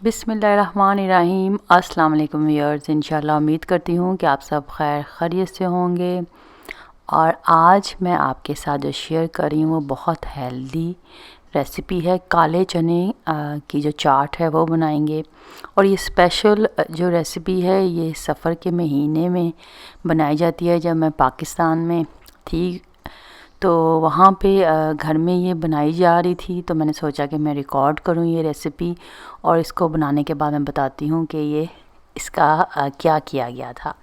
बिस्मिल्लाहिर्रहमानिर्रहीम। अस्सलाम वालेकुम व्यूअर्स। इंशाल्लाह उम्मीद करती हूँ कि आप सब खैर खैरियत से होंगे। और आज मैं आपके साथ जो शेयर कर रही हूँ वो बहुत हेल्दी रेसिपी है। काले चने की जो चाट है वो बनाएंगे। और ये स्पेशल जो रेसिपी है ये सफ़र के महीने में बनाई जाती है। जब मैं पाकिस्तान में थी तो वहाँ पे घर में ये बनाई जा रही थी, तो मैंने सोचा कि मैं रिकॉर्ड करूँ ये रेसिपी और इसको बनाने के बाद मैं बताती हूँ कि ये इसका क्या किया गया था।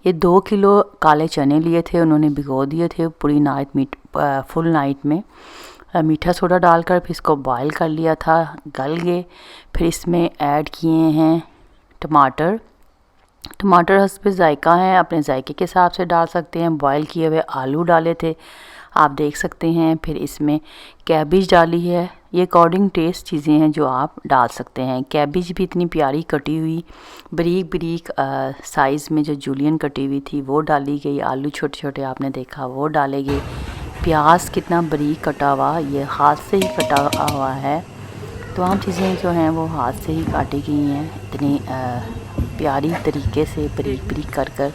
ये 2 किलो काले चने लिए थे, उन्होंने भिगो दिए थे पूरी नाइट फुल नाइट में मीठा सोडा डालकर। फिर इसको बॉईल कर लिया था, गल गए। फिर इसमें ऐड किए हैं टमाटर हस्ब ज़ायक़ा हैं, अपने ज़ायक़े के हिसाब से डाल सकते हैं। बॉईल किए हुए आलू डाले थे, आप देख सकते हैं। फिर इसमें कैबिज डाली है। ये अकॉर्डिंग टेस्ट चीज़ें हैं जो आप डाल सकते हैं। कैबिज भी इतनी प्यारी कटी हुई बारीक साइज़ में जो जूलियन कटी हुई थी वो डाली गई। आलू छोटे छोटे आपने देखा वो डाले गए। प्याज कितना बारीक कटा हुआ, ये हाथ से ही कटा हुआ है। तमाम चीज़ें जो हैं वो हाथ से ही काटी गई हैं, इतनी प्यारी तरीके से बारीक कर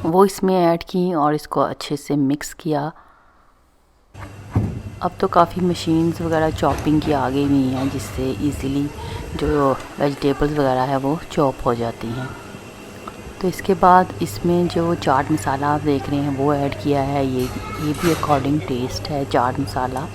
वो इसमें ऐड की और इसको अच्छे से मिक्स किया। अब तो काफ़ी मशीन्स वगैरह चॉपिंग की आ गई हुई हैं, जिससे इजीली जो वेजिटेबल्स वगैरह है वो चॉप हो जाती हैं। तो इसके बाद इसमें जो चाट मसाला आप देख रहे हैं वो ऐड किया है। ये भी अकॉर्डिंग टेस्ट है चाट मसाला।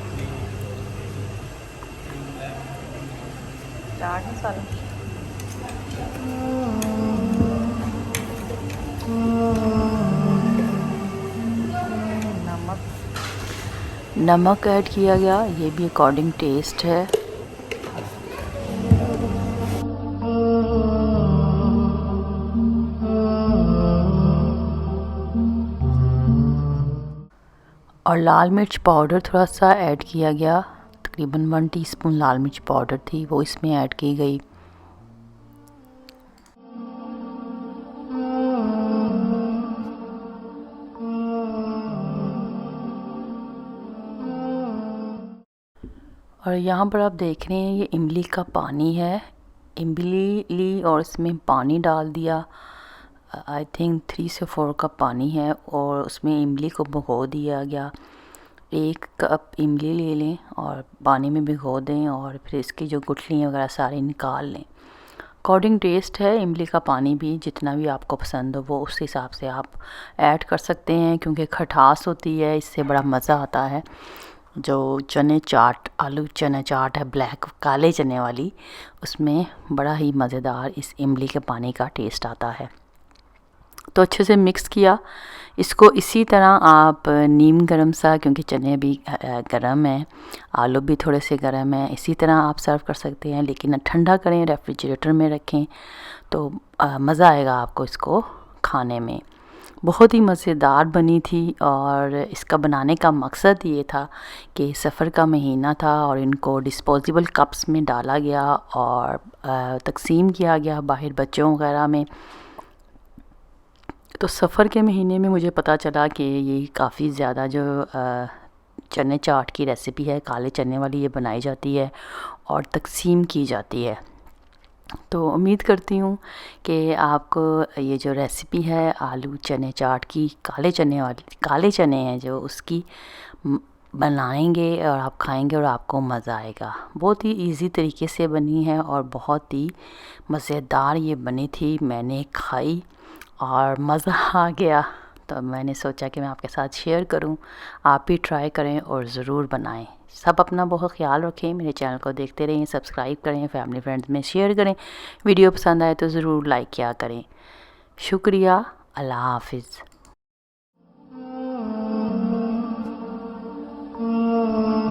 नमक ऐड किया गया, ये भी अकॉर्डिंग टेस्ट है। और लाल मिर्च पाउडर थोड़ा सा ऐड किया गया, तकरीबन 1 टीस्पून लाल मिर्च पाउडर थी वो इसमें ऐड की गई। और यहाँ पर आप देख रहे हैं ये इमली का पानी है। इमली ली और इसमें पानी डाल दिया। आई थिंक 3 से 4 कप पानी है और उसमें इमली को भिगो दिया गया। 1 कप इमली ले लें और पानी में भिगो दें और फिर इसकी जो गुठलियाँ वगैरह सारी निकाल लें। अकॉर्डिंग टेस्ट है इमली का पानी भी, जितना भी आपको पसंद हो वो उस हिसाब से आप ऐड कर सकते हैं, क्योंकि खटास होती है, इससे बड़ा मज़ा आता है। जो चने चाट आलू चना चाट है ब्लैक काले चने वाली, उसमें बड़ा ही मज़ेदार इस इमली के पानी का टेस्ट आता है। तो अच्छे से मिक्स किया इसको। इसी तरह आप नीम गरम सा, क्योंकि चने भी गरम हैं, आलू भी थोड़े से गरम हैं, इसी तरह आप सर्व कर सकते हैं। लेकिन ठंडा करें, रेफ्रिजरेटर में रखें तो मज़ा आएगा आपको इसको खाने में। बहुत ही मज़ेदार बनी थी और इसका बनाने का मकसद ये था कि सफ़र का महीना था और इनको डिस्पोजेबल कप्स में डाला गया और तकसीम किया गया बाहर बच्चों वगैरह में। तो सफ़र के महीने में मुझे पता चला कि ये काफ़ी ज़्यादा जो चने चाट की रेसिपी है काले चने वाली, ये बनाई जाती है और तकसीम की जाती है। तो उम्मीद करती हूँ कि आपको ये जो रेसिपी है आलू चने चाट की, काले चने हैं जो, उसकी बनाएंगे और आप खाएंगे और आपको मज़ा आएगा। बहुत ही इजी तरीके से बनी है और बहुत ही मज़ेदार ये बनी थी। मैंने खाई और मज़ा आ गया, तो मैंने सोचा कि मैं आपके साथ शेयर करूं। आप भी ट्राई करें और ज़रूर बनाएं। सब अपना बहुत ख्याल रखें। मेरे चैनल को देखते रहें, सब्सक्राइब करें, फैमिली फ्रेंड्स में शेयर करें। वीडियो पसंद आए तो ज़रूर लाइक किया करें। शुक्रिया। अल्लाह हाफ़िज़।